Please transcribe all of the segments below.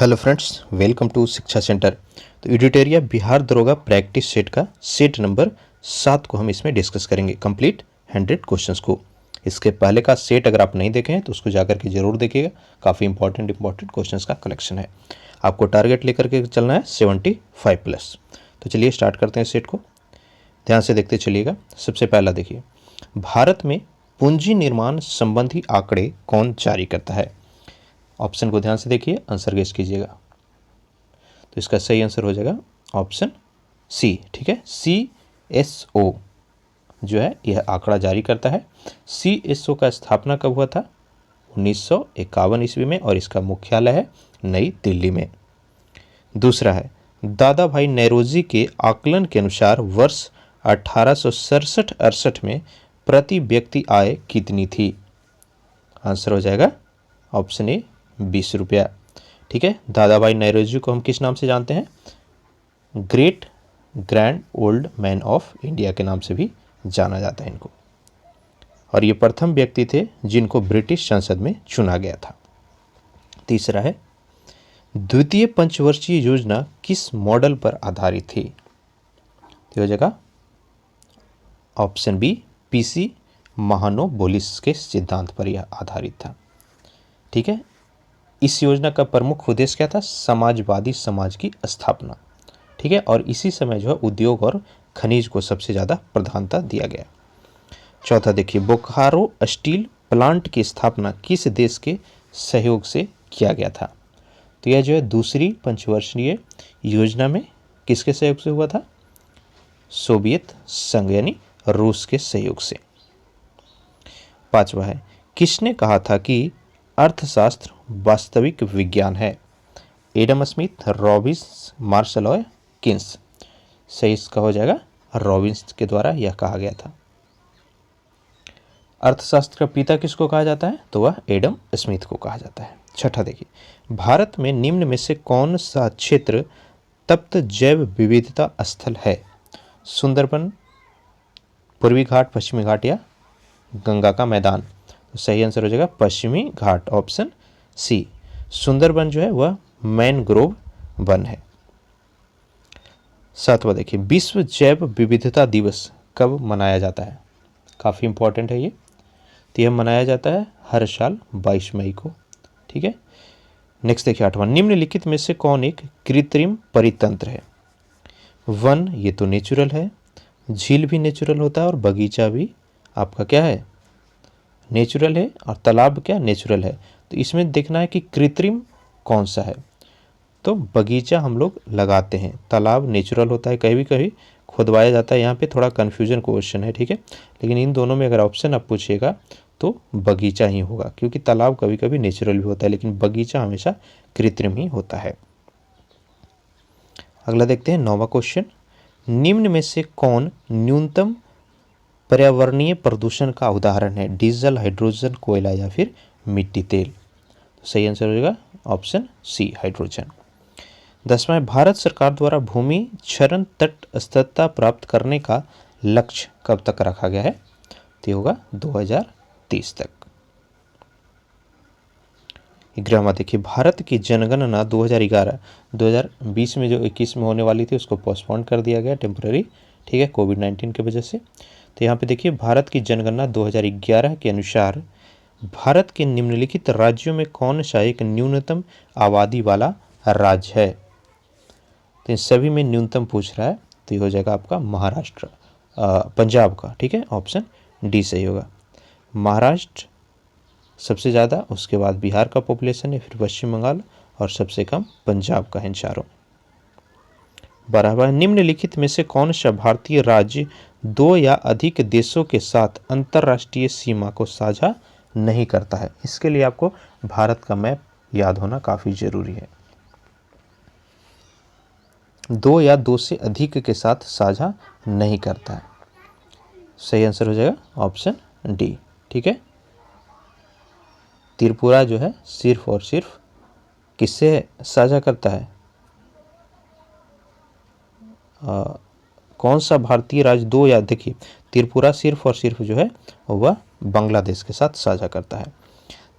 Hello friends, welcome to शिक्षा centre. तो एडिटोरिया बिहार दरोगा प्रैक्टिस सेट का सेट नंबर 7 को हम इसमें डिस्कस करेंगे, कंप्लीट 100 क्वेश्चंस को। इसके पहले का सेट अगर आप नहीं देखे हैं तो उसको जाकर के जरूर देखिएगा, काफ़ी इंपॉर्टेंट क्वेश्चंस का कलेक्शन है। आपको टारगेट लेकर के चलना है 75+। तो चलिए स्टार्ट करते हैं सेट को, ध्यान से देखते चलिएगा। सबसे पहला देखिए, भारत में पूंजी निर्माण संबंधी आंकड़े कौन जारी करता है? ऑप्शन को ध्यान से देखिए, आंसर गेस कीजिएगा। तो इसका सही आंसर हो जाएगा ऑप्शन सी। ठीक है, CSO जो है यह आंकड़ा जारी करता है। CSO का स्थापना कब हुआ था? 1951 ईस्वी में, और इसका मुख्यालय है नई दिल्ली में। दूसरा है, दादा भाई नौरोजी के आकलन के अनुसार वर्ष 1867-68 में प्रति व्यक्ति आय कितनी थी? आंसर हो जाएगा ऑप्शन ए 20 रुपया। ठीक है, दादा भाई नौरोजी को हम किस नाम से जानते हैं? Great grand old man of India के नाम से भी जाना जाता है इनको, और ये प्रथम व्यक्ति थे जिनको ब्रिटिश संसद में चुना गया था। तीसरा है, द्वितीय पंचवर्षीय योजना किस मॉडल पर आधारित थी? तो हो जाएगा ऑप्शन बी, PC महानोबोलिस के सिद्धांत पर यह आधारित था। ठीक है, इस योजना का प्रमुख उद्देश्य क्या था? समाजवादी समाज की स्थापना। ठीक है, और इसी समय जो है उद्योग और खनिज को सबसे ज़्यादा प्रधानता दिया गया। चौथा देखिए, बोकारो स्टील प्लांट की स्थापना किस देश के सहयोग से किया गया था? तो यह जो है दूसरी पंचवर्षीय योजना में किसके सहयोग से हुआ था? सोवियत संघ यानी रूस के सहयोग से। पांचवा है, किसने कहा था कि अर्थशास्त्र वास्तविक विज्ञान है? एडम स्मिथ, रॉबिन्स, मार्शल और किन्स। सही इसका हो जाएगा रॉबिन्स के द्वारा यह कहा गया था। अर्थशास्त्र का पिता किसको कहा जाता है? तो वह एडम स्मिथ को कहा जाता है। छठा देखिए, भारत में निम्न में से कौन सा क्षेत्र तप्त जैव विविधता स्थल है? सुंदरबन, पूर्वी घाट, पश्चिमी घाट या गंगा का मैदान? तो सही आंसर हो जाएगा पश्चिमी घाट, ऑप्शन सी। सुंदरबन जो है वह मैनग्रोव वन है। सातवां देखिए, विश्व जैव विविधता दिवस कब मनाया जाता है? काफ़ी इंपॉर्टेंट है ये। तो यह मनाया जाता है हर साल 22 मई को। ठीक है, नेक्स्ट देखिए आठवां, निम्नलिखित में से कौन एक कृत्रिम परितंत्र है? वन ये तो नेचुरल है, झील भी नेचुरल होता है, और बगीचा भी आपका क्या है? नेचुरल है, और तालाब क्या नेचुरल है। तो इसमें देखना है कि कृत्रिम कौन सा है। तो बगीचा हम लोग लगाते हैं, तालाब नेचुरल होता है, कभी कभी खुदवाया जाता है। यहाँ पे थोड़ा कन्फ्यूजन क्वेश्चन है, ठीक है, लेकिन इन दोनों में अगर ऑप्शन आप पूछिएगा तो बगीचा ही होगा, क्योंकि तालाब कभी कभी नेचुरल भी होता है, लेकिन बगीचा हमेशा कृत्रिम ही होता है। अगला देखते हैं 9वां क्वेश्चन, निम्न में से कौन न्यूनतम पर्यावरणीय प्रदूषण का उदाहरण है? डीजल, हाइड्रोजन, कोयला या फिर मिट्टी तेल? तो सही आंसर हो जाएगा ऑप्शन सी, हाइड्रोजन। 10वां, भारत सरकार द्वारा भूमि क्षरण तट स्थिरता प्राप्त करने का लक्ष्य कब तक रखा गया है? तो होगा 2030 तक। 11वां देखिए, भारत की जनगणना 2011 2020 में जो 21 में होने वाली थी उसको पोस्टपोन कर दिया गया टेम्पररी, ठीक है, कोविड-19 की वजह से। तो यहाँ पे देखिए, भारत की जनगणना 2011 के अनुसार भारत के निम्नलिखित राज्यों में कौन सा एक न्यूनतम आबादी वाला राज्य है? तो इन सभी में न्यूनतम पूछ रहा है, तो ये हो जाएगा आपका महाराष्ट्र, पंजाब का। ठीक है, ऑप्शन डी सही होगा। महाराष्ट्र सबसे ज़्यादा, उसके बाद बिहार का पॉपुलेशन है, फिर पश्चिम बंगाल, और सबसे कम पंजाब का है चारों। 12वां, निम्नलिखित में से कौन सा भारतीय राज्य 2 या अधिक देशों के साथ अंतर्राष्ट्रीय सीमा को साझा नहीं करता है? इसके लिए आपको भारत का मैप याद होना काफ़ी जरूरी है। 2 या 2 से अधिक के साथ साझा नहीं करता है। सही आंसर हो जाएगा ऑप्शन डी। ठीक है, त्रिपुरा जो है सिर्फ और सिर्फ किससे साझा करता है? कौन सा भारतीय राज्य 2 या, देखिए त्रिपुरा सिर्फ और सिर्फ जो है वह बांग्लादेश के साथ साझा करता है।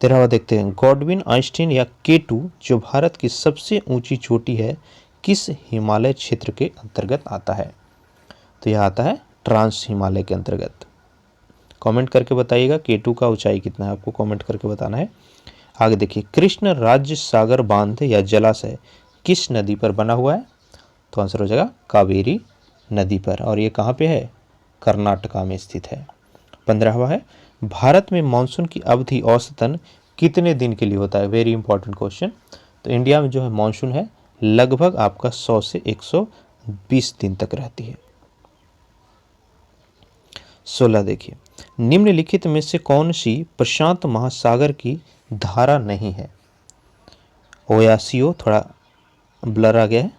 13वां देखते हैं, गॉडविन आइंस्टीन या K2 जो भारत की सबसे ऊंची चोटी है किस हिमालय क्षेत्र के अंतर्गत आता है? तो यह आता है ट्रांस हिमालय के अंतर्गत। कमेंट करके बताइएगा K2 का ऊंचाई कितना है, आपको कमेंट करके बताना है। आगे देखिए, कृष्ण राज्य सागर बांध या जलाशय किस नदी पर बना हुआ है? तो आंसर हो जाएगा कावेरी नदी पर, और ये कहाँ पे है? कर्नाटका में स्थित है। 15वां है, भारत में मानसून की अवधि औसतन कितने दिन के लिए होता है? Very important question. तो इंडिया में जो है मानसून है लगभग आपका 100 से 120 दिन तक रहती है। 16 देखिए, निम्नलिखित में से कौन सी प्रशांत महासागर की धारा नहीं है? ओयासियो, थोड़ा ब्लर आ गया है।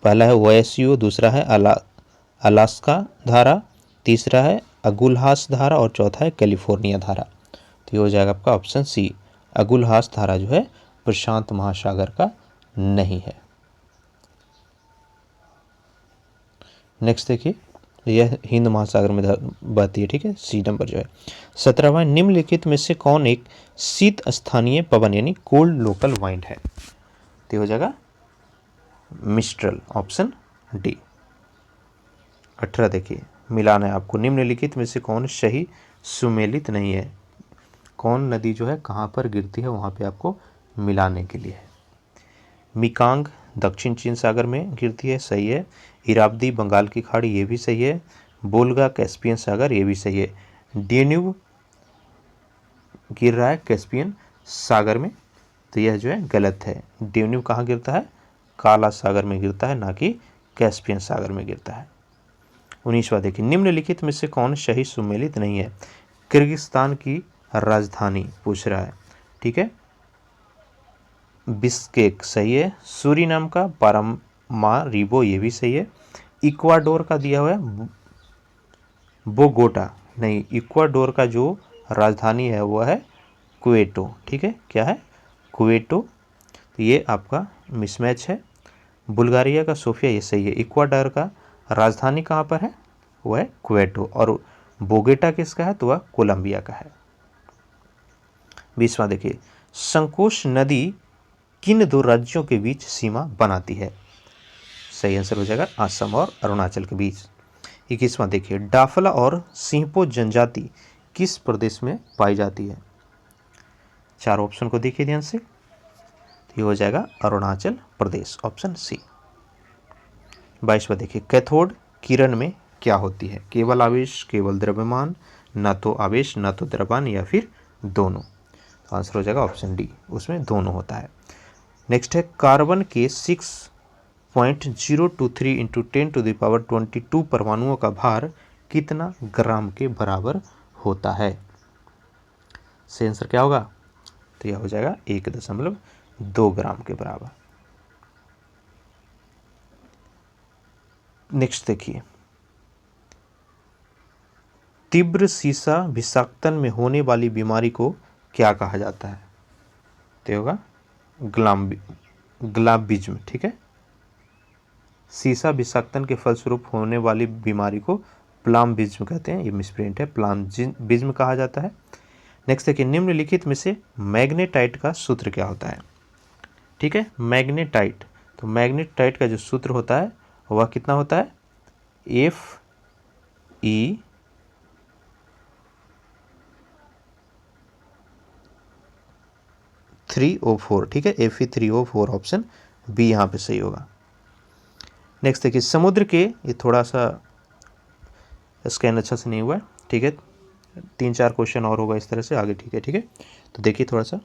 पहला है ओयासियो, दूसरा है अलास्का धारा, तीसरा है अगुल्हास धारा और चौथा है कैलिफोर्निया धारा। तो ये हो जाएगा आपका ऑप्शन सी, अगुल्हास धारा जो है प्रशांत महासागर का नहीं है। नेक्स्ट देखिए, यह हिंद महासागर में बहती है, ठीक है, सी नंबर जो है। 17वां, निम्नलिखित में से कौन एक शीत स्थानीय पवन यानी कोल्ड लोकल वाइंड है? तो हो जाएगा मिस्ट्रल, ऑप्शन डी। 18 देखिए, मिलान है आपको, निम्नलिखित में से कौन सही सुमेलित नहीं है? कौन नदी जो है कहाँ पर गिरती है वहाँ पे आपको मिलाने के लिए है। मिकांग दक्षिण चीन सागर में गिरती है, सही है। इरावदी बंगाल की खाड़ी, ये भी सही है। बोल्गा कैस्पियन सागर, ये भी सही है। डेन्यूब गिर रहा है कैस्पियन सागर में, तो यह जो है गलत है। डेन्यूब कहाँ गिरता है? काला सागर में गिरता है, ना कि कैस्पियन सागर में गिरता है। 19वां देखिए, निम्नलिखित में से कौन सही सुमेलित नहीं है? किर्गिस्तान की राजधानी पूछ रहा है, ठीक है, बिस्केक सही है। सूरीनाम का पारामारिबो, ये भी सही है। इक्वाडोर का दिया हुआ है बोगोटा, नहीं, इक्वाडोर का जो राजधानी है वो है क्वेटो, ठीक है, क्या है? क्वेटो। तो ये आपका मिसमैच है। बुल्गारिया का सोफिया, ये सही है। इक्वाडोर का राजधानी कहाँ पर है? वो है क्वेटो। और बोगोटा किसका है? तो वह कोलंबिया का है। 20वां देखिए, संकोश नदी किन दो राज्यों के बीच सीमा बनाती है? सही आंसर हो जाएगा असम और अरुणाचल के बीच। 21वां देखिए, डाफला और सिंहपो जनजाति किस प्रदेश में पाई जाती है? चार ऑप्शन को देखिए ध्यान से, तो ये हो जाएगा अरुणाचल प्रदेश, ऑप्शन सी। 22वां देखिए, कैथोड किरण में क्या होती है? केवल आवेश, केवल द्रव्यमान, न तो आवेश न तो द्रव्यमान, या फिर दोनों? तो आंसर हो जाएगा ऑप्शन डी, उसमें दोनों होता है। नेक्स्ट है, कार्बन के 6.023 इंटू 10⁻22 परमाणुओं का भार कितना ग्राम के बराबर होता है? सही आंसर क्या होगा? तो यह हो जाएगा 1.2 ग्राम के बराबर। नेक्स्ट देखिए, तीव्र सीसा विषाक्तन में होने वाली बीमारी को क्या कहा जाता है? तो होगा ग्लाबिज्म, ठीक है। सीसा विषाक्तन के फलस्वरूप होने वाली बीमारी को प्लाम्बिज्म कहते हैं, ये मिसप्रिंट है, प्लाम्बिज्म कहा जाता है। नेक्स्ट देखिए, निम्नलिखित में से मैग्नेटाइट का सूत्र क्या होता है? ठीक है, मैग्नेटाइट, तो मैग्नेटाइट का जो सूत्र होता है वह कितना होता है? Fe3O4, ठीक है, Fe3O4, ऑप्शन बी यहाँ पे सही होगा। नेक्स्ट देखिए, समुद्र के, ये थोड़ा सा स्कैन अच्छा से नहीं हुआ है, ठीक है, 3-4 क्वेश्चन और होगा इस तरह से आगे, ठीक है, ठीक है। तो देखिए थोड़ा सा,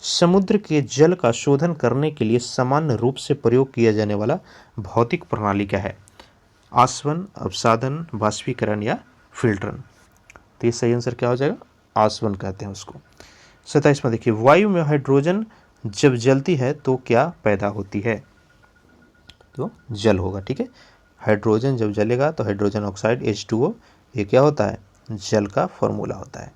समुद्र के जल का शोधन करने के लिए सामान्य रूप से प्रयोग किया जाने वाला भौतिक प्रणाली क्या है? आसवन, अवसादन, बाष्पीकरण या फिल्टरन? तो ये सही आंसर क्या हो जाएगा? आसवन कहते हैं उसको। 27वां देखिए, वायु में हाइड्रोजन जब जलती है तो क्या पैदा होती है? तो जल होगा, ठीक है, हाइड्रोजन जब जलेगा तो हाइड्रोजन ऑक्साइड H2O, ये क्या होता है? जल का फॉर्मूला होता है।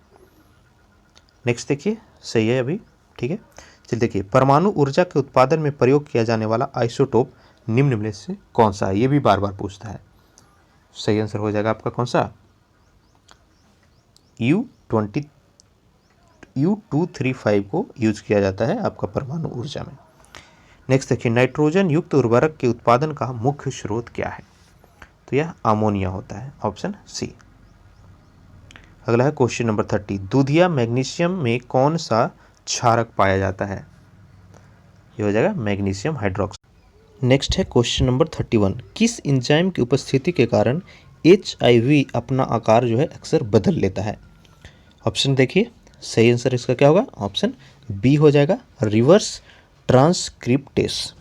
नेक्स्ट देखिए, सही है अभी, ठीक है। चलिए देखिए, परमाणु ऊर्जा के उत्पादन में प्रयोग किया जाने वाला आइसोटोप निम्न में से कौन सा है? ये भी बार बार पूछता है। सही आंसर हो जाएगा आपका कौन सा? U235 को यूज किया जाता है आपका परमाणु ऊर्जा में। नेक्स्ट देखिए, नाइट्रोजन युक्त उर्वरक के उत्पादन का मुख्य स्रोत क्या है? तो यह अमोनिया होता है, ऑप्शन सी। अगला है क्वेश्चन नंबर 30, दूधिया मैग्नीशियम में कौन सा क्षारक पाया जाता है? ये हो जाएगा मैग्नीशियम हाइड्रोक्साइड। नेक्स्ट है क्वेश्चन नंबर 31, किस एंजाइम की उपस्थिति के कारण HIV अपना आकार जो है अक्सर बदल लेता है? ऑप्शन देखिए, सही आंसर इसका क्या होगा? ऑप्शन बी हो जाएगा, रिवर्स ट्रांसक्रिप्टेस।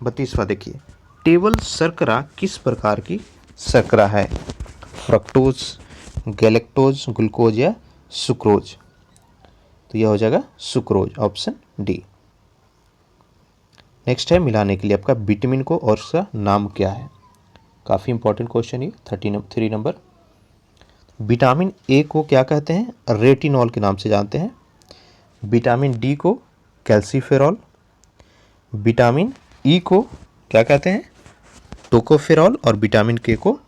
32वां देखिए, टेबल शर्करा किस प्रकार की शर्करा है? फ्रक्टोज, गैलेक्टोज, ग्लूकोज या सुक्रोज? तो यह हो जाएगा सुक्रोज, ऑप्शन डी। नेक्स्ट है मिलाने के लिए आपका विटामिन को और उसका नाम क्या है? काफ़ी इंपॉर्टेंट क्वेश्चन है। 3 नंबर, विटामिन ए को क्या कहते हैं? रेटिनॉल के नाम से जानते हैं। विटामिन डी को कैल्सीफेरॉल, विटामिन ई को क्या कहते हैं? टोकोफेरॉल, और विटामिन के को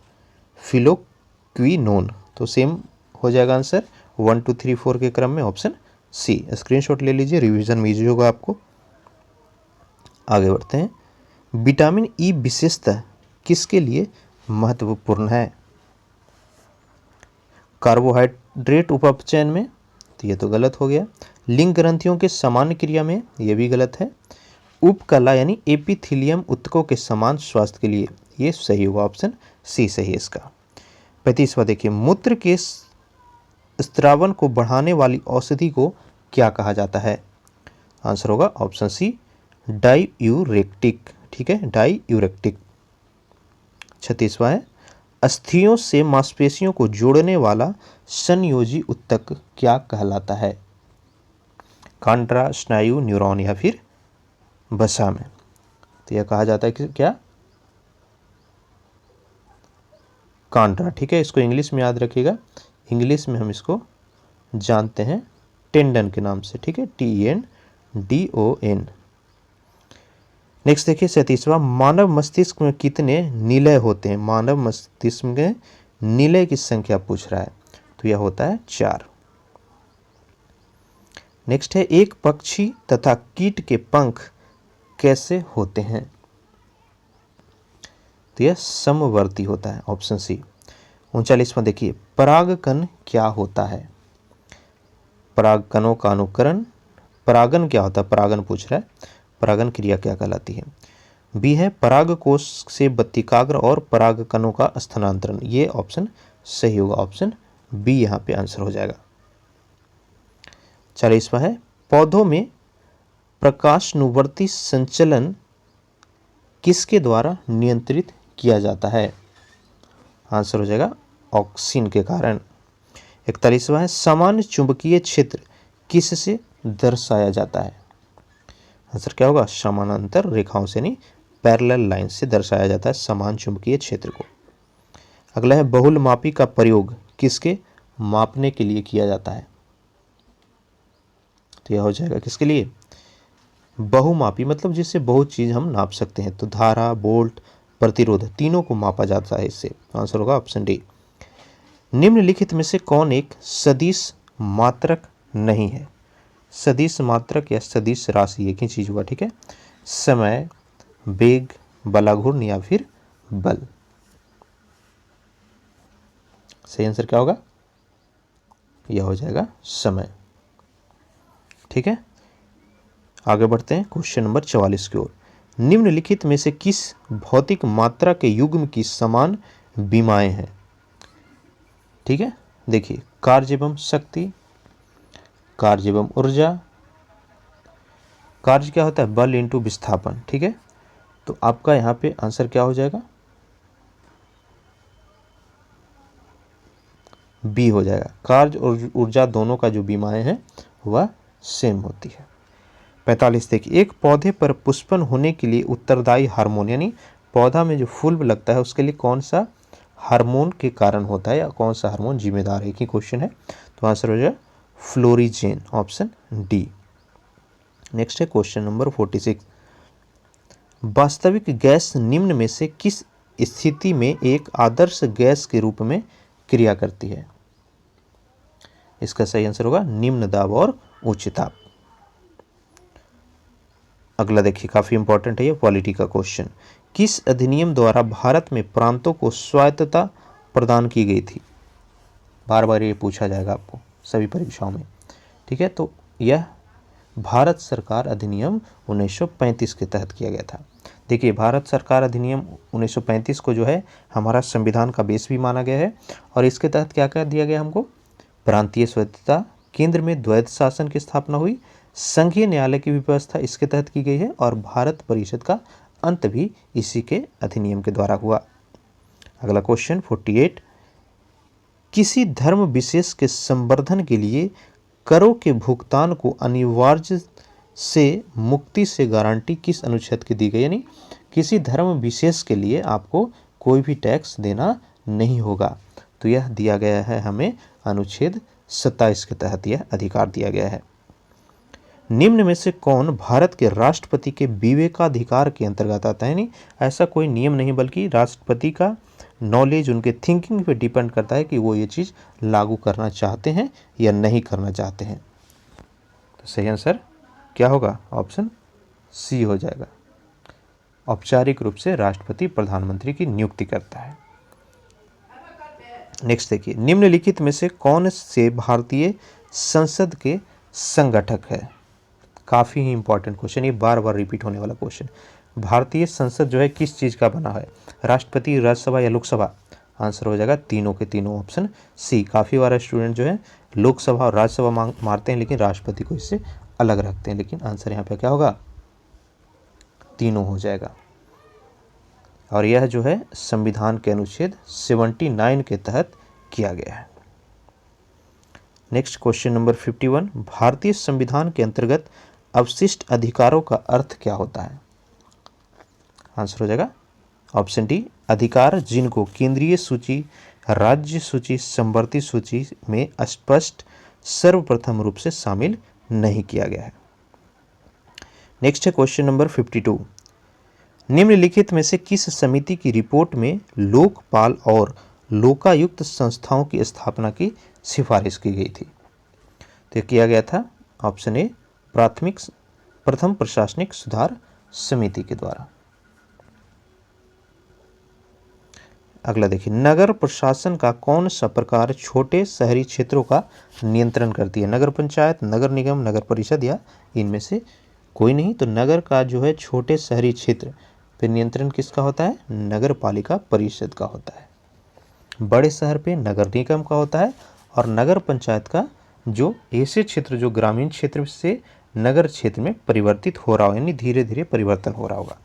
फिलोक्विनोन। तो सेम हो जाएगा आंसर 1 2 3 4 के क्रम में, ऑप्शन सी। स्क्रीनशॉट ले लीजिए, रिवीजन में ईजी होगा आपको। आगे बढ़ते हैं, विटामिन ई विशेषतः किसके लिए महत्वपूर्ण है? कार्बोहाइड्रेट उपापचयन में, तो ये तो गलत हो गया। लिंग ग्रंथियों के सामान्य क्रिया में, ये भी गलत है। उपकला यानी एपिथेलियम ऊतकों के समान स्वास्थ्य के लिए, ये सही होगा, ऑप्शन सी सही है इसका। 35वां देखिए, मूत्र के स्त्रावन को बढ़ाने वाली औषधि को क्या कहा जाता है? आंसर होगा ऑप्शन सी, डाईयूरेटिक। ठीक है, डाईयूरेटिक। 36वां है, अस्थियों से मांसपेशियों को जोड़ने वाला संयोजी ऊतक क्या कहलाता है? कांड्रा, स्नायु, न्यूरॉन या फिर वसा में? तो यह कहा जाता है कि क्या? कांड्रा। ठीक है, इसको इंग्लिश में याद रखिएगा, इंग्लिश में हम इसको जानते हैं टेंडन के नाम से। ठीक है, TENDON। नेक्स्ट देखिए 37वां, मानव मस्तिष्क में कितने निलय होते हैं? मानव मस्तिष्क में निलय की संख्या पूछ रहा है, तो यह होता है 4। नेक्स्ट है, एक पक्षी तथा कीट के पंख कैसे होते हैं? तो यह समवर्ती होता है, ऑप्शन सी। 39वां देखिए, परागकण क्या होता है? परागकणों का अनुकरण। परागन क्या होता है? परागन पूछ रहा है, परागन क्रिया क्या कहलाती है? बी है, परागकोश से बत्तिकाग्र और परागकणों का स्थानांतरण। ये ऑप्शन सही होगा, ऑप्शन बी यहाँ पे आंसर हो जाएगा। 40वां है, पौधों में प्रकाशानुवर्ती संचलन किसके द्वारा नियंत्रित किया जाता है? आंसर हो जाएगा ऑक्सीन के कारण। 41वां है, सामान्य चुंबकीय क्षेत्र किससे दर्शाया जाता है? आंसर क्या होगा? समानांतर रेखाओं से, नहीं पैरेलल लाइन से दर्शाया जाता है समान चुंबकीय क्षेत्र को। अगला है, बहुलमापी का प्रयोग किसके मापने के लिए किया जाता है? तो यह हो जाएगा किसके लिए? बहुमापी, मतलब जिससे बहुत चीज हम नाप सकते हैं। तो धारा, वोल्ट, प्रतिरोध, तीनों को मापा जाता है इससे। आंसर होगा ऑप्शन डी। निम्नलिखित में से कौन एक सदिश मात्रक नहीं है? सदिश मात्रक या सदिश राशि एक ही चीज हुआ। ठीक है, समय, वेग, बलाघूर्ण या फिर बल? सही आंसर क्या होगा? यह हो जाएगा समय। ठीक है, आगे बढ़ते हैं क्वेश्चन नंबर 44 की ओर। निम्नलिखित में से किस भौतिक मात्रा के युग्म की समान विमाएं हैं? ठीक है, देखिए, कार्य एवं शक्ति, कार्य एवं ऊर्जा। कार्य क्या होता है? बल इंटू विस्थापन। ठीक है, तो आपका यहाँ पे आंसर क्या हो जाएगा? बी हो जाएगा। कार्य और ऊर्जा दोनों का जो विमाएं हैं वह सेम होती है। 45 देखिए, एक पौधे पर पुष्पन होने के लिए उत्तरदायी हार्मोन, यानी पौधा में जो फूल लगता है उसके लिए कौन सा हार्मोन के कारण होता है, या कौन सा हार्मोन जिम्मेदार है? एक ही क्वेश्चन है, तो आंसर हो जाएगा फ्लोरिजेन, ऑप्शन डी। नेक्स्ट है क्वेश्चन नंबर 46, वास्तविक गैस निम्न में से किस स्थिति में एक आदर्श गैस के रूप में क्रिया करती है? इसका सही आंसर होगा निम्न दाब और उच्च दाब। अगला देखिए, काफी इंपॉर्टेंट है ये पॉलिटी का क्वेश्चन। किस अधिनियम द्वारा भारत में प्रांतों को स्वायत्तता प्रदान की गई थी? बार बार ये पूछा जाएगा आपको सभी परीक्षाओं में, ठीक है। तो यह भारत सरकार अधिनियम 1935 के तहत किया गया था। देखिए, भारत सरकार अधिनियम 1935 को जो है हमारा संविधान का बेस भी माना गया है, और इसके तहत क्या क्या दिया गया हमको? प्रांतीय स्वायत्तता, केंद्र में द्वैध शासन की स्थापना हुई, संघीय न्यायालय की व्यवस्था इसके तहत की गई है, और भारत परिषद का अंत भी इसी के अधिनियम के द्वारा हुआ। अगला क्वेश्चन 48, किसी धर्म विशेष के संवर्धन के लिए करों के भुगतान को अनिवार्य से मुक्ति से गारंटी किस अनुच्छेद की दी गई? यानी किसी धर्म विशेष के लिए आपको कोई भी टैक्स देना नहीं होगा, तो यह दिया गया है हमें अनुच्छेद 27 के तहत यह अधिकार दिया गया है। निम्न में से कौन भारत के राष्ट्रपति के विवेकाधिकार के अंतर्गत आता है? नहीं, ऐसा कोई नियम नहीं, बल्कि राष्ट्रपति का नॉलेज, उनके थिंकिंग पे डिपेंड करता है कि वो ये चीज़ लागू करना चाहते हैं या नहीं करना चाहते हैं। तो सही आंसर क्या होगा? ऑप्शन सी हो जाएगा। औपचारिक रूप से राष्ट्रपति प्रधानमंत्री की नियुक्ति करता है। नेक्स्ट देखिए, निम्नलिखित में से कौन से भारतीय संसद के संगठक है? काफ़ी ही इंपॉर्टेंट क्वेश्चन, ये बार बार रिपीट होने वाला क्वेश्चन। भारतीय संसद जो है किस चीज़ का बना है? राष्ट्रपति, राज्यसभा या लोकसभा? आंसर हो जाएगा तीनों के तीनों, ऑप्शन सी। काफ़ी बार स्टूडेंट जो है लोकसभा और राज्यसभा मारते हैं, लेकिन राष्ट्रपति को इससे अलग रखते हैं, लेकिन आंसर यहाँ पे क्या होगा? तीनों हो जाएगा। और यह जो है संविधान के अनुच्छेद 79 के तहत किया गया है। नेक्स्ट क्वेश्चन नंबर 51, भारतीय संविधान के अंतर्गत अवशिष्ट अधिकारों का अर्थ क्या होता है? आंसर हो जाएगा ऑप्शन डी, अधिकार जिनको केंद्रीय सूची, राज्य सूची, समवर्ती सूची में स्पष्ट सर्वप्रथम रूप से शामिल नहीं किया गया है। नेक्स्ट है क्वेश्चन नंबर 52, निम्नलिखित में से किस समिति की रिपोर्ट में लोकपाल और लोकायुक्त संस्थाओं की स्थापना की सिफारिश की गई थी? तो किया गया था ऑप्शन ए, प्रथम प्रशासनिक सुधार समिति के द्वारा। अगला देखिए, नगर प्रशासन का कौन सा प्रकार छोटे शहरी क्षेत्रों का नियंत्रण करती है? नगर पंचायत, नगर निगम, नगर परिषद या इनमें से कोई नहीं? तो नगर का जो है छोटे शहरी क्षेत्र पे नियंत्रण किसका होता है? नगर पालिका परिषद का होता है। बड़े शहर पे नगर निगम का होता है, और नगर पंचायत का जो ऐसे क्षेत्र जो ग्रामीण क्षेत्र से नगर क्षेत्र में परिवर्तित हो रहा हो, यानी धीरे धीरे परिवर्तन हो रहा होगा।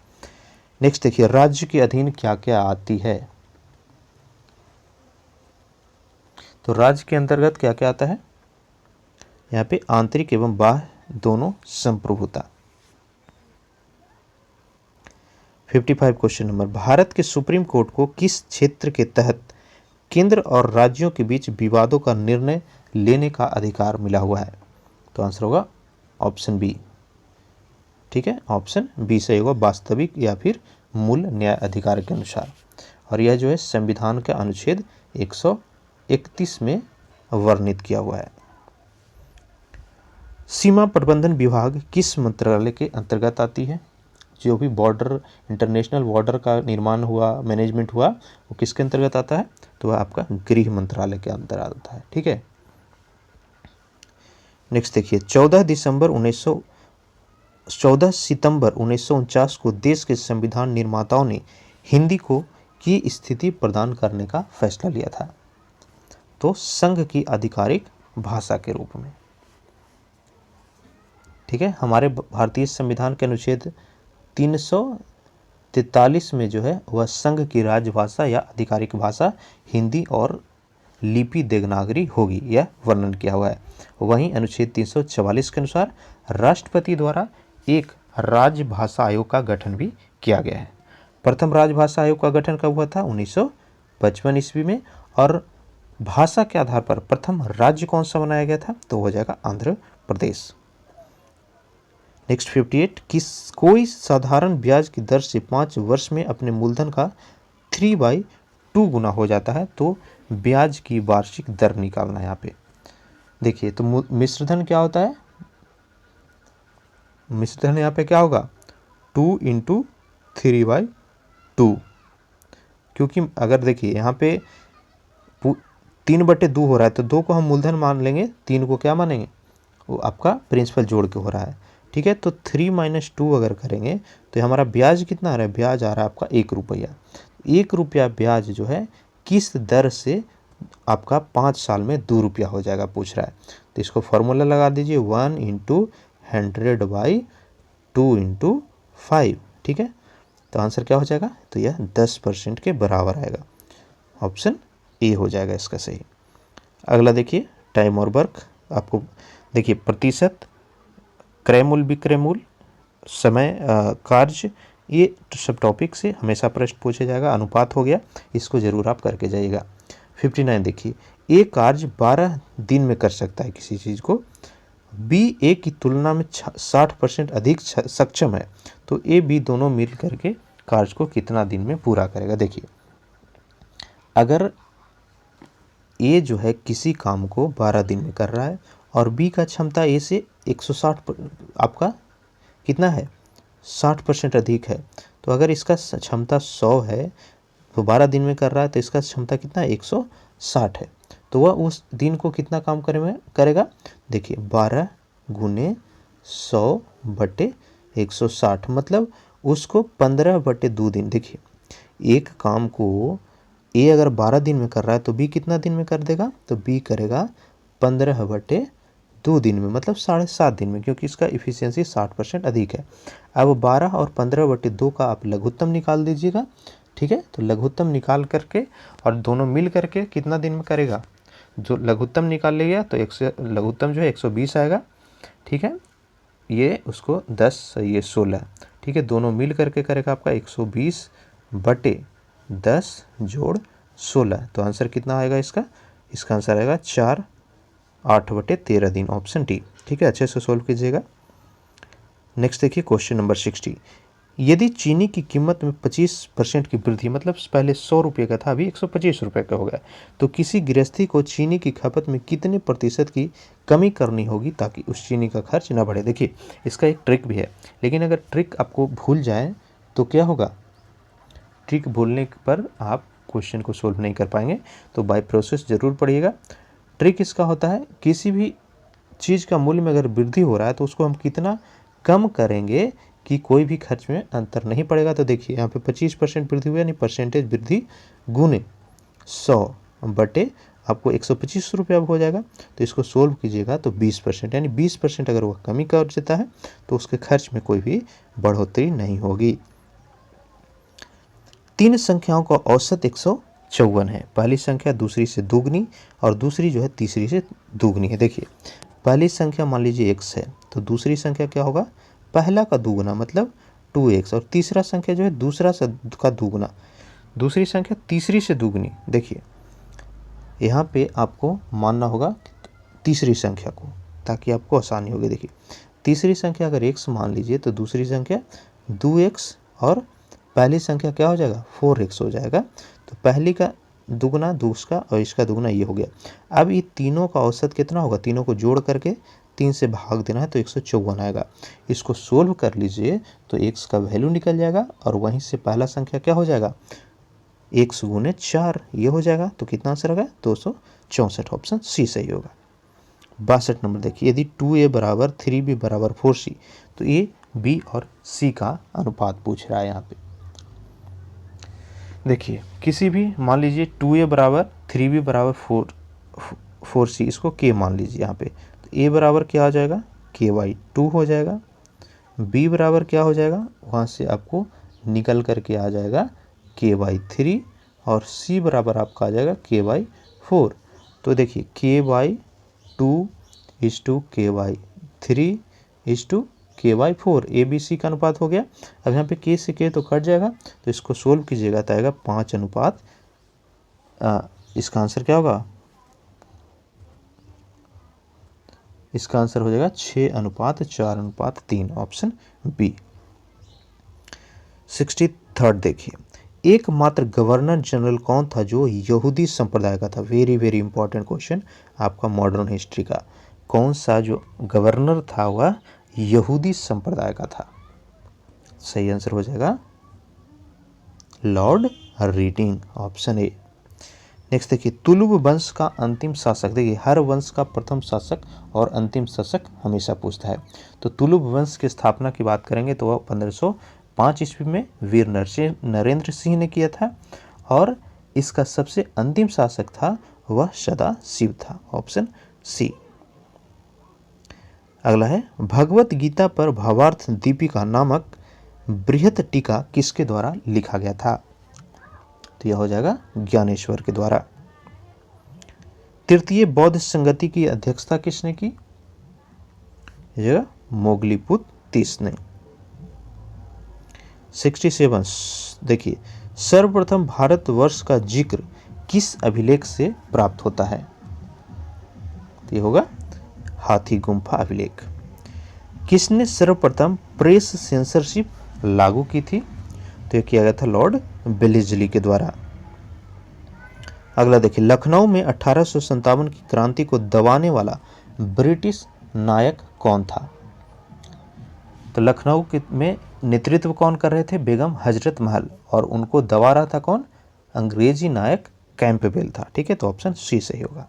नेक्स्ट देखिए, राज्य के अधीन क्या क्या आती है? तो राज्य के अंतर्गत क्या क्या आता है? यहाँ पे आंतरिक एवं बाह्य दोनों संप्रभुता। 55 क्वेश्चन नंबर, भारत के सुप्रीम कोर्ट को किस क्षेत्र के तहत केंद्र और राज्यों के बीच विवादों का निर्णय लेने का अधिकार मिला हुआ है? तो आंसर होगा ऑप्शन बी, ठीक है, ऑप्शन बी सही होगा, वास्तविक या फिर मूल न्याय अधिकार के अनुसार। और यह जो है संविधान के अनुच्छेद 131 में वर्णित किया हुआ है। सीमा प्रबंधन विभाग किस मंत्रालय के अंतर्गत आती है? जो भी बॉर्डर, इंटरनेशनल बॉर्डर का निर्माण हुआ, मैनेजमेंट हुआ, वो किसके अंतर्गत आता है? तो वह आपका गृह मंत्रालय के अंतर्गत आता है, ठीक है। नेक्स्ट देखिए, 14 सितंबर 1949 को देश के संविधान निर्माताओं ने हिंदी को की स्थिति प्रदान करने का फैसला लिया था, तो संघ की आधिकारिक भाषा के रूप में, ठीक है। हमारे भारतीय संविधान के अनुच्छेद 343 में जो है वह संघ की राजभाषा या आधिकारिक भाषा हिंदी और लिपि देवनागरी होगी, यह वर्णन किया हुआ है। वहीं अनुच्छेद 344 के अनुसार राष्ट्रपति द्वारा एक राजभाषा आयोग का गठन भी किया गया है। प्रथम राजभाषा आयोग का गठन कब हुआ था? 1955 ईस्वी में। और भाषा के आधार पर प्रथम राज्य कौन सा बनाया गया था? तो हो जाएगा आंध्र प्रदेश। नेक्स्ट 58, कोई साधारण ब्याज की दर से 5 वर्ष में अपने मूलधन का 3/2 गुना हो जाता है, तो ब्याज की वार्षिक दर निकालना है यहाँ पे। देखिए तो मिश्रधन क्या होता है, मिश्रधन यहाँ पे क्या होगा 2 इंटू 3/2, क्योंकि अगर देखिए यहाँ पे 3/2 हो रहा है तो 2 को हम मूलधन मान लेंगे, 3 को क्या मानेंगे, वो आपका प्रिंसिपल जोड़ के हो रहा है। ठीक है, तो 3 - 2 अगर करेंगे तो हमारा ब्याज कितना आ रहा है, ब्याज आ रहा है आपका 1 रुपया। 1 रुपया ब्याज जो है किस दर से आपका 5 साल में 2 रुपया हो जाएगा पूछ रहा है। तो इसको फॉर्मूला लगा दीजिए 1 × 100/2 × 5। ठीक है, तो आंसर क्या हो जाएगा, तो यह 10% के बराबर आएगा। ऑप्शन ए हो जाएगा इसका सही। अगला देखिए टाइम और वर्क। आपको देखिए प्रतिशत, क्रय मूल्य, विक्रय मूल्य, समय, कार्य, ये सब टॉपिक से हमेशा प्रश्न पूछा जाएगा। अनुपात हो गया, इसको जरूर आप करके जाइएगा। 59 देखिए, ए कार्य 12 दिन में कर सकता है किसी चीज़ को, बी ए की तुलना में 60% अधिक सक्षम है, तो ए बी दोनों मिल करके कार्य को कितना दिन में पूरा करेगा। देखिए अगर ए जो है किसी काम को 12 दिन में कर रहा है और बी का क्षमता ए से 160 आपका कितना है 60% अधिक है, तो अगर इसका क्षमता 100 है तो 12 दिन में कर रहा है तो इसका क्षमता कितना है 160 है, तो वह उस दिन को कितना काम करेगा। देखिए 12 × 100/160 मतलब उसको 15/2 दिन। देखिए एक काम को ए अगर 12 दिन में कर रहा है तो बी कितना दिन में कर देगा, तो बी करेगा 15/2 दिन में, मतलब 7.5 दिन में, क्योंकि इसका इफिशियंसी 60% अधिक है। अब 12 और 15/2 का आप लघुत्तम निकाल दीजिएगा। ठीक है, तो लघुत्तम निकाल करके और दोनों मिल करके कितना दिन में करेगा, जो लघुत्तम निकाल लिया तो लघुत्तम जो है 120 आएगा। ठीक है, ये उसको 10 ये 16, ठीक है, दोनों मिल करके करेगा आपका 120/10 + 16, तो आंसर कितना आएगा इसका आंसर आएगा 4 8/13 दिन, ऑप्शन डी। ठीक है, अच्छे से सोल्व कीजिएगा। नेक्स्ट देखिए क्वेश्चन नंबर 60। यदि चीनी की कीमत में 25% की वृद्धि, मतलब पहले 100 रुपये का था अभी 125 रुपये का हो गया, तो किसी गृहस्थी को चीनी की खपत में कितने प्रतिशत की कमी करनी होगी ताकि उस चीनी का खर्च न बढ़े। देखिए इसका एक ट्रिक भी है, लेकिन अगर ट्रिक आपको भूल जाए तो क्या होगा, ट्रिक भूलने पर आप क्वेश्चन को सोल्व नहीं कर पाएंगे, तो बाय प्रोसेस जरूर पढ़िएगा। ट्रिक इसका होता है किसी भी चीज़ का मूल्य में अगर वृद्धि हो रहा है तो उसको हम कितना कम करेंगे कि कोई भी खर्च में अंतर नहीं पड़ेगा। तो देखिए यहाँ पे 25% वृद्धि हुआ, यानी परसेंटेज वृद्धि गुने 100 बटे आपको 125 रुपये अब हो जाएगा। तो इसको सोल्व कीजिएगा तो 20%, यानी 20% अगर वह कमी कर देता है तो उसके खर्च में कोई भी बढ़ोतरी नहीं होगी। 3 संख्याओं का औसत 154 है। पहली संख्या दूसरी से दुगनी और दूसरी जो है तीसरी से दुगनी है। देखिए पहली संख्या मान लीजिए x है, तो दूसरी संख्या क्या होगा, पहला का दुगना मतलब 2x, और तीसरा संख्या जो है दूसरा का दुगना, दूसरी संख्या तीसरी से दुगनी। देखिए यहाँ पे आपको मानना होगा तीसरी संख्या को, ताकि आपको आसानी होगी। देखिए तीसरी संख्या अगर x मान लीजिए तो दूसरी संख्या 2x और पहली संख्या क्या हो जाएगा 4x हो जाएगा। तो पहली का दुगना दूसरा और इसका दुगना ये हो गया। अब ये तीनों का औसत कितना होगा, तीनों को जोड़ करके 3 से भाग देना है तो 154 आएगा। इसको सोल्व कर लीजिए तो x का वैल्यू निकल जाएगा और वहीं से पहला संख्या क्या हो जाएगा x × 4 ये हो जाएगा। तो कितना आंसर होगा 264, ऑप्शन सी सही होगा। 62 नंबर देखिए, यदि 2a = 3b = 4c, तो a b और c का अनुपात पूछ रहा है। यहाँ पे देखिए किसी भी मान लीजिए 2a = 3b = 4c, इसको k मान लीजिए यहाँ पे, तो a बराबर क्या हो जाएगा k/2 हो जाएगा, b बराबर क्या हो जाएगा वहाँ से आपको निकल करके आ जाएगा k/3, और c बराबर आपका आ जाएगा k/4। तो देखिए k/2 = k/3 = k/4, A B C का अनुपात हो गया। अब यहाँ पे k से k तो कट जाएगा, तो इसको सोल्व कीजिएगा तो आएगा 5 इसका आंसर क्या होगा, इसका आंसर हो जाएगा 6:4:3, ऑप्शन बी। 63 देखिए, एकमात्र गवर्नर जनरल कौन था जो यहूदी संप्रदाय का था? वेरी वेरी इंपॉर्टेंट क्वेश्चन आपका मॉडर्न हिस्ट्री का। कौन सा जो गवर्नर था वह यहूदी संप्रदाय का था? सही आंसर हो जाएगा Lord reading, option A. Next देखिए, तुलुव वंश का अंतिम शासक। देखिए हर वंश का प्रथम शासक और अंतिम शासक हमेशा पूछता है। तो तुलुव वंश की स्थापना की बात करेंगे तो वह 1505 ईस्वी में वीर नरेंद्र सिंह ने किया था, और इसका सबसे अंतिम शासक था वह सदाशिव था, ऑप्शन सी। अगला है, भगवत गीता पर भावार्थ दीपिका नामक बृहत टीका किसके द्वारा लिखा गया था? तो यह हो जाएगा ज्ञानेश्वर के द्वारा। तृतीय बौद्ध संगति की अध्यक्षता किसने की? यह मोगलीपुत तीस ने। 67 देखिए, सर्वप्रथम भारतवर्ष का जिक्र किस अभिलेख से प्राप्त होता है? तो यह होगा हाथी गुम्फा अभिलेख। किसने सर्वप्रथम प्रेस सेंसरशिप लागू की थी? तो यह किया गया था लॉर्ड बेलेस्ली के द्वारा। अगला देखिए, लखनऊ में 1857 की क्रांति को दबाने वाला ब्रिटिश नायक कौन था? तो लखनऊ में नेतृत्व कौन कर रहे थे? बेगम हजरत महल, और उनको दबा रहा था कौन? अंग्रेजी नायक कैंपबेल था। ठीक है, तो ऑप्शन सी सही होगा।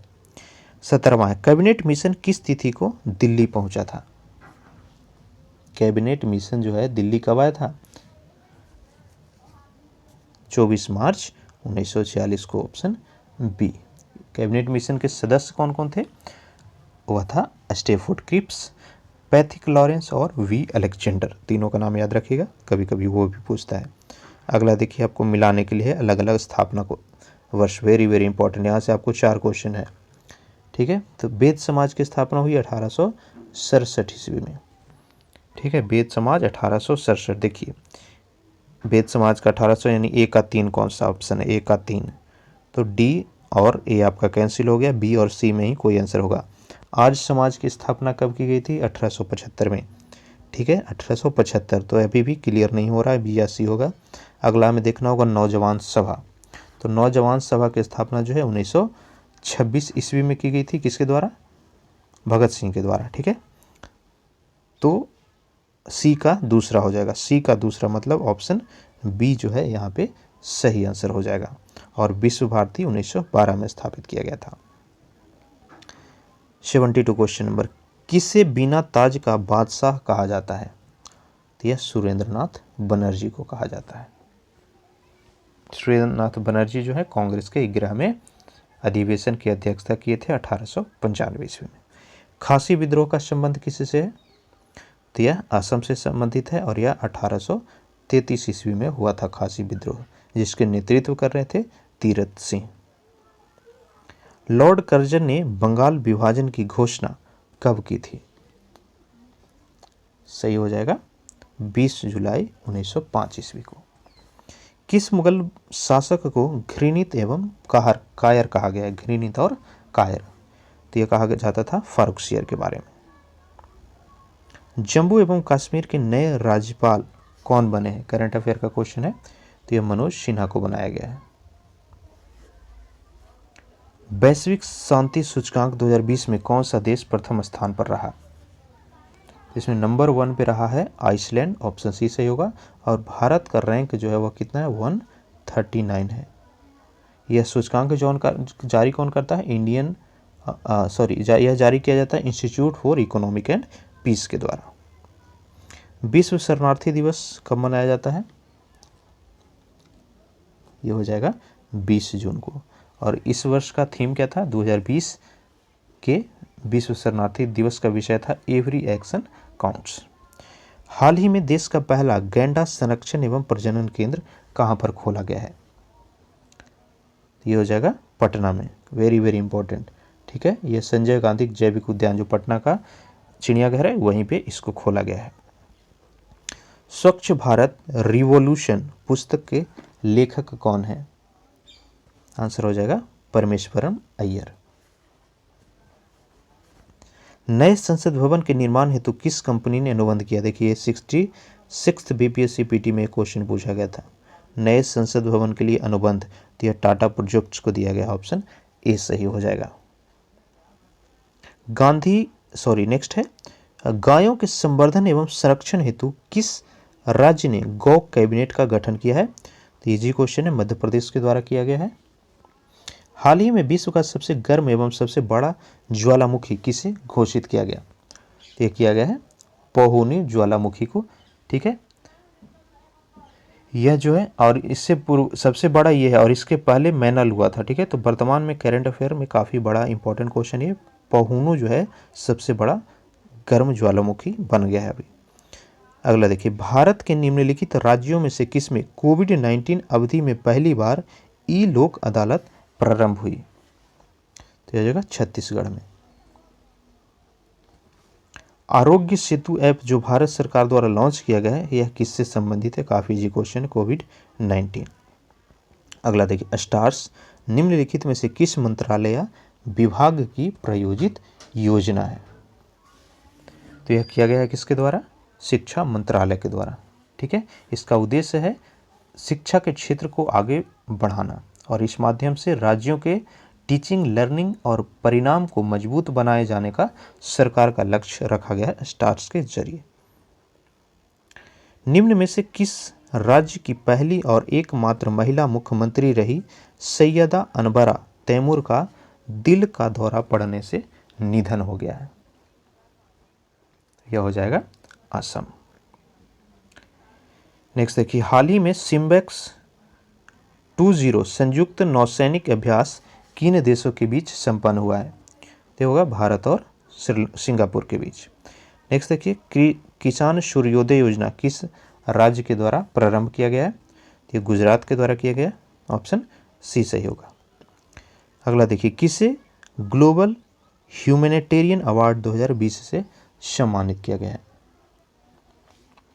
17वां है, कैबिनेट मिशन किस तिथि को दिल्ली पहुंचा था? कैबिनेट मिशन जो है दिल्ली कब आया था? 24 मार्च 1946 को, ऑप्शन बी। कैबिनेट मिशन के सदस्य कौन कौन थे? वह था स्टेफोर्ड क्रिप्स, पैथिक लॉरेंस और वी अलेक्जेंडर। तीनों का नाम याद रखिएगा, कभी कभी वो भी पूछता है। अगला देखिए, आपको मिलाने के लिए अलग अलग स्थापना को वर्ष, वेरी वेरी इंपॉर्टेंट। यहाँ से आपको 4 क्वेश्चन है। ठीक है, तो बेद समाज की स्थापना हुई 1867 ईस्वी में। ठीक है, बेद समाज 1867। देखिए बेद समाज का 1800 यानी ए का 3 कौन सा ऑप्शन है? ए का 3, तो डी और ए आपका कैंसिल हो गया, बी और सी में ही कोई आंसर होगा। आज समाज की स्थापना कब की गई थी? 1875 में। ठीक है, 1875, तो अभी भी क्लियर नहीं हो रहा है, बी या सी होगा। अगला हमें देखना होगा नौजवान सभा। तो नौजवान सभा की स्थापना जो है 1926 ईस्वी में की गई थी, किसके द्वारा? भगत सिंह के द्वारा। ठीक है, तो सी का दूसरा हो जाएगा, सी का दूसरा मतलब ऑप्शन बी जो है यहाँ पे सही आंसर हो जाएगा। और विश्व भारती 1912 में स्थापित किया गया था। 72 क्वेश्चन नंबर, किसे बिना ताज का बादशाह कहा जाता है? तो यह सुरेंद्रनाथ बनर्जी को कहा जाता है। सुरेंद्रनाथ बनर्जी जो है कांग्रेस के 11वें अधिवेशन की अध्यक्षता किए थे 1895 ईस्वी में। खासी विद्रोह का संबंध किससे है? तो यह असम से संबंधित है, और यह 1833 ईस्वी में हुआ था खासी विद्रोह, जिसके नेतृत्व कर रहे थे तीरथ सिंह। लॉर्ड कर्जन ने बंगाल विभाजन की घोषणा कब की थी? सही हो जाएगा 20 जुलाई 1905 ईस्वी को। किस मुगल शासक को घृणित एवं कायर कहा गया है? घृणित और कायर, तो यह कहा जाता था फारुखसियर के बारे में। जम्मू एवं कश्मीर के नए राज्यपाल कौन बने हैं? करंट अफेयर का क्वेश्चन है, तो यह मनोज सिन्हा को बनाया गया है। वैश्विक शांति सूचकांक 2020 में कौन सा देश प्रथम स्थान पर रहा? इसमें नंबर 1 पे रहा है आइसलैंड, ऑप्शन सी सही होगा। और भारत का रैंक जो है वह कितना है? 139 है। यह सूचकांक जारी कौन करता है? यह जारी किया जाता है institute for economic and peace के द्वारा। विश्व शरणार्थी दिवस कब मनाया जाता है? यह हो जाएगा 20 जून को। और इस वर्ष का थीम क्या था? 2020 के विश्व शरणार्थी दिवस का विषय था एवरी एक्शन काउंट्स। हाल ही में देश का पहला गैंडा संरक्षण एवं प्रजनन केंद्र कहां पर खोला गया है? ये हो जाएगा पटना में, वेरी वेरी इंपॉर्टेंट। ठीक है, ये संजय गांधी जैविक उद्यान जो पटना का चिड़ियाघर है वहीं पे इसको खोला गया है। स्वच्छ भारत रिवॉल्यूशन पुस्तक के लेखक कौन है? आंसर हो जाएगा परमेश्वरन अय्यर। नए संसद भवन के निर्माण हेतु किस कंपनी ने अनुबंध किया? देखिए 66 बीपीएससी पीटी में क्वेश्चन पूछा गया था। नए संसद भवन के लिए अनुबंध, तो यह टाटा प्रोजेक्ट्स को दिया गया, ऑप्शन ए सही हो जाएगा। नेक्स्ट है, गायों के संवर्धन एवं संरक्षण हेतु किस राज्य ने गौ कैबिनेट का गठन किया है? तो इजी क्वेश्चन है, मध्य प्रदेश के द्वारा किया गया है। हाल ही में विश्व का सबसे गर्म एवं सबसे बड़ा ज्वालामुखी किसे घोषित किया गया? तो यह किया गया है पौहोनी ज्वालामुखी को, ठीक है। यह जो है, और इससे पूर्व सबसे बड़ा ये है, और इसके पहले मैनल हुआ था, ठीक है। तो वर्तमान में करंट अफेयर में काफ़ी बड़ा इंपॉर्टेंट क्वेश्चन ये, पौहुनु जो है सबसे बड़ा गर्म ज्वालामुखी बन गया है अभी। अगला देखिए, भारत के निम्नलिखित राज्यों में से किसमें कोविड-19 अवधि में पहली बार ई लोक अदालत प्रारंभ हुई? तो यह जगह छत्तीसगढ़ में। आरोग्य सेतु ऐप जो भारत सरकार द्वारा लॉन्च किया गया है, यह किससे संबंधित है? काफी इजी क्वेश्चन है, कोविड-19। अगला देखिए, स्टार्स निम्नलिखित में से किस मंत्रालय या विभाग की प्रायोजित योजना है? तो यह किया गया है किसके द्वारा? शिक्षा मंत्रालय के द्वारा, ठीक है। इसका उद्देश्य है शिक्षा के क्षेत्र को आगे बढ़ाना, और इस माध्यम से राज्यों के टीचिंग, लर्निंग और परिणाम को मजबूत बनाए जाने का सरकार का लक्ष्य रखा गया है स्टार्स के जरिए। निम्न में से किस राज्य की पहली और एकमात्र महिला मुख्यमंत्री रही सैयदा अनबरा तैमूर का दिल का दौरा पड़ने से निधन हो गया है? यह हो जाएगा असम। नेक्स्ट देखिए, हाल ही में सिम्बेक्स 20 संयुक्त नौसैनिक अभ्यास किन देशों के बीच संपन्न हुआ है? तो होगा भारत और सिंगापुर के बीच। नेक्स्ट देखिए, किसान सूर्योदय योजना किस राज्य के द्वारा प्रारंभ किया गया है? ये गुजरात के द्वारा किया गया, ऑप्शन सी सही होगा। अगला देखिए, किसे ग्लोबल ह्यूमैनिटेरियन अवार्ड 2020 से सम्मानित किया गया है?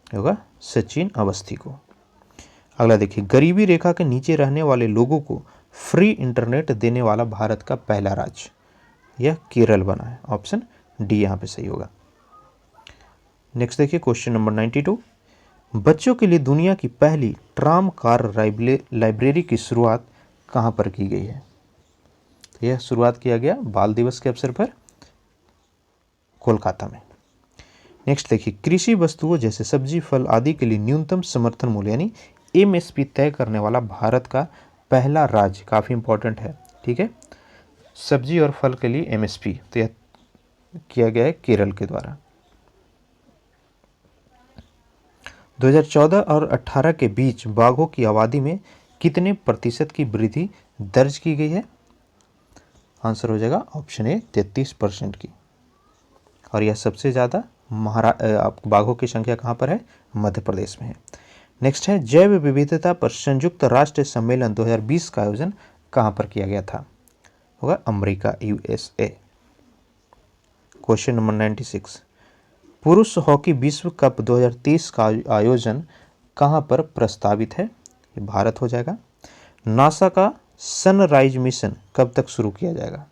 होगा सचिन अवस्थी को। अगला देखिए, गरीबी रेखा के नीचे रहने वाले लोगों को फ्री इंटरनेट देने वाला भारत का पहला राज्य, यह केरल बना है, ऑप्शन डी यहाँ पे सही होगा। नेक्स्ट देखिए, क्वेश्चन नंबर 92, बच्चों के लिए दुनिया की पहली ट्राम कार लाइब्रेरी की शुरुआत कहाँ पर की गई है? यह शुरुआत किया गया बाल दिवस के अवसर पर कोलकाता में। नेक्स्ट देखिए, कृषि वस्तुओं जैसे सब्जी, फल आदि के लिए न्यूनतम समर्थन मूल्य यानी एमएसपी तय करने वाला भारत का पहला राज्य, काफ़ी इंपॉर्टेंट है, ठीक है। सब्जी और फल के लिए एमएसपी, तो यह किया गया है केरल के द्वारा। 2014 और 18 के बीच बाघों की आबादी में कितने प्रतिशत की वृद्धि दर्ज की गई है? आंसर हो जाएगा ऑप्शन ए 33% की, और यह सबसे ज़्यादा बाघों की संख्या कहाँ पर है? मध्य प्रदेश में है। नेक्स्ट है, जैव विविधता पर संयुक्त राष्ट्र सम्मेलन 2020 का आयोजन कहाँ पर किया गया था? होगा अमेरिका, यूएसए। क्वेश्चन नंबर 96, पुरुष हॉकी विश्व कप 2023 का आयोजन कहाँ पर प्रस्तावित है? ये भारत हो जाएगा। नासा का सनराइज मिशन कब तक शुरू किया जाएगा?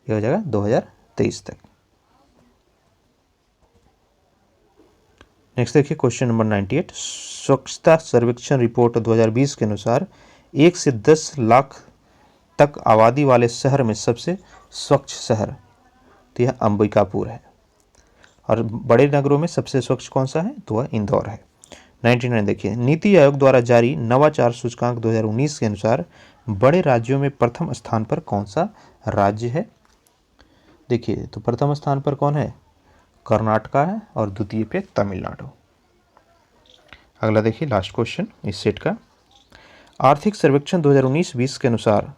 ये हो जाएगा 2023 तक। नेक्स्ट देखिए, क्वेश्चन नंबर 98, स्वच्छता सर्वेक्षण रिपोर्ट 2020 के अनुसार 1 से 10 लाख तक आबादी वाले शहर में सबसे स्वच्छ शहर, तो यह अंबिकापुर है। और बड़े नगरों में सबसे स्वच्छ कौन सा है? तो वह इंदौर है। 99 देखिए, नीति आयोग द्वारा जारी नवाचार सूचकांक 2019 के अनुसार बड़े राज्यों में प्रथम स्थान पर कौन सा राज्य है? देखिए, तो प्रथम स्थान पर कौन है? कर्नाटका है, और द्वितीय पे तमिलनाडु। अगला देखिए, लास्ट क्वेश्चन इस सेट का, आर्थिक सर्वेक्षण 2019-20 के अनुसार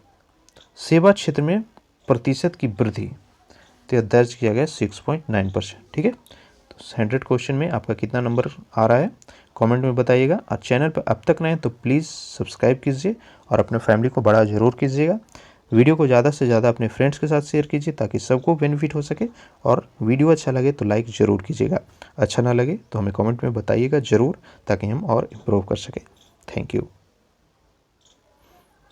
सेवा क्षेत्र में प्रतिशत की वृद्धि, तो यह दर्ज किया गया 6.9%, ठीक है। तो 100 क्वेश्चन में आपका कितना नंबर आ रहा है कमेंट में बताइएगा। और चैनल पर अब तक नए हैं तो प्लीज़ सब्सक्राइब कीजिए और अपने फैमिली को बड़ा ज़रूर कीजिएगा। वीडियो को ज़्यादा से ज़्यादा अपने फ्रेंड्स के साथ शेयर कीजिए ताकि सबको बेनिफिट हो सके। और वीडियो अच्छा लगे तो लाइक ज़रूर कीजिएगा, अच्छा ना लगे तो हमें कमेंट में बताइएगा ज़रूर, ताकि हम और इम्प्रूव कर सकें। Thank you.